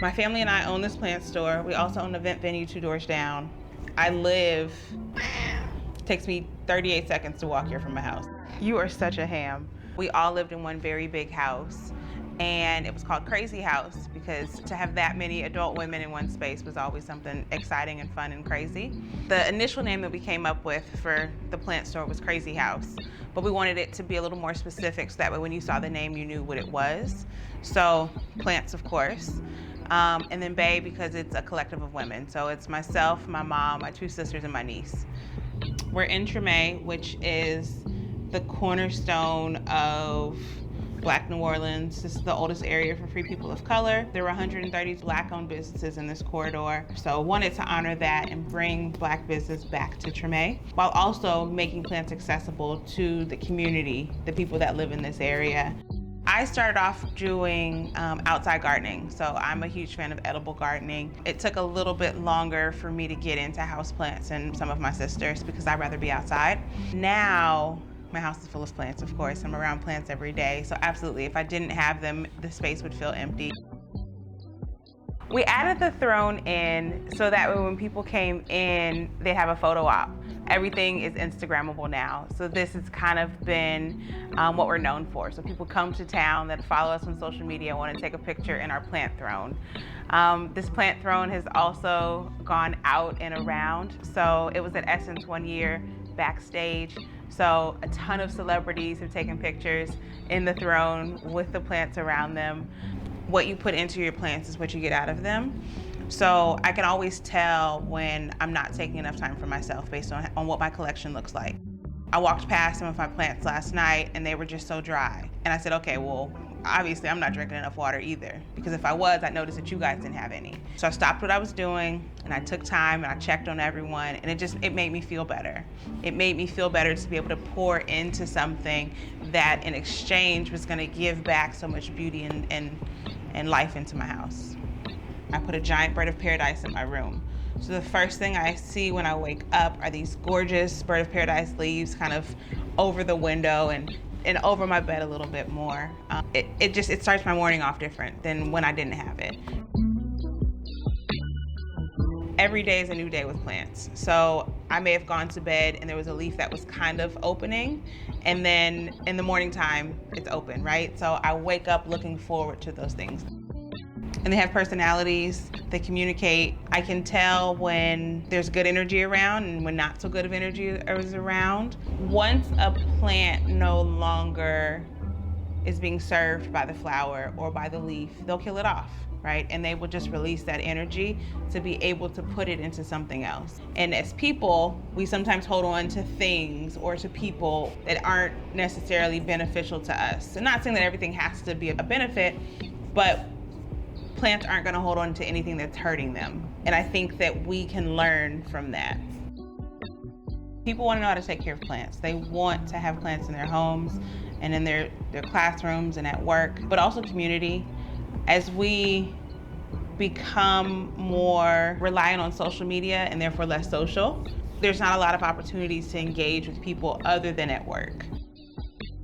My family and I own this plant store. We also own an event venue 2 doors down. It takes me 38 seconds to walk here from my house. You are such a ham. We all lived in one very big house, and it was called Crazy House because to have that many adult women in one space was always something exciting and fun and crazy. The initial name that we came up with for the plant store was Crazy House, but we wanted it to be a little more specific so that way when you saw the name, you knew what it was. So plants, of course. And then Bae because it's a collective of women. So it's myself, my mom, my 2 sisters, and my niece. We're in Treme, which is the cornerstone of Black New Orleans. This is the oldest area for free people of color. There were 130 Black-owned businesses in this corridor. So wanted to honor that and bring Black business back to Treme, while also making plants accessible to the community, the people that live in this area. I started off doing outside gardening, so I'm a huge fan of edible gardening. It took a little bit longer for me to get into houseplants and some of my sisters because I'd rather be outside. Now, my house is full of plants, of course. I'm around plants every day, so absolutely, if I didn't have them, the space would feel empty. We added the throne in so that way when people came in, they'd have a photo op. Everything is Instagrammable now. So this has kind of been what we're known for. So people come to town that follow us on social media want to take a picture in our plant throne. This plant throne has also gone out and around. So it was at Essence one year backstage. So a ton of celebrities have taken pictures in the throne with the plants around them. What you put into your plants is what you get out of them. So I can always tell when I'm not taking enough time for myself based on what my collection looks like. I walked past some of my plants last night and they were just so dry. And I said, okay, well, obviously I'm not drinking enough water either, because if I was, I noticed that you guys didn't have any. So I stopped what I was doing and I took time and I checked on everyone, and it made me feel better. It made me feel better to be able to pour into something that in exchange was gonna give back so much beauty and life into my house. I put a giant bird of paradise in my room. So the first thing I see when I wake up are these gorgeous bird of paradise leaves kind of over the window and over my bed a little bit more. It starts my morning off different than when I didn't have it. Every day is a new day with plants. So I may have gone to bed and there was a leaf that was kind of opening, and then in the morning time, it's open, right? So I wake up looking forward to those things. And they have personalities, they communicate. I can tell when there's good energy around and when not so good of energy is around. Once a plant no longer is being served by the flower or by the leaf, they'll kill it off, right? And they will just release that energy to be able to put it into something else. And as people, we sometimes hold on to things or to people that aren't necessarily beneficial to us. I'm not saying that everything has to be a benefit, but plants aren't gonna hold on to anything that's hurting them. And I think that we can learn from that. People wanna know how to take care of plants. They want to have plants in their homes and in their classrooms and at work, but also community. As we become more reliant on social media and therefore less social, there's not a lot of opportunities to engage with people other than at work.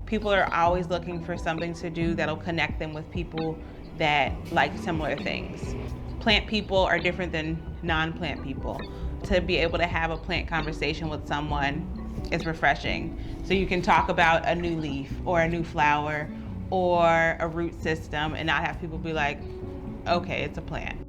People are always looking for something to do that'll connect them with people that like similar things. Plant people are different than non-plant people. To be able to have a plant conversation with someone is refreshing. So you can talk about a new leaf or a new flower or a root system and not have people be like, okay, it's a plant.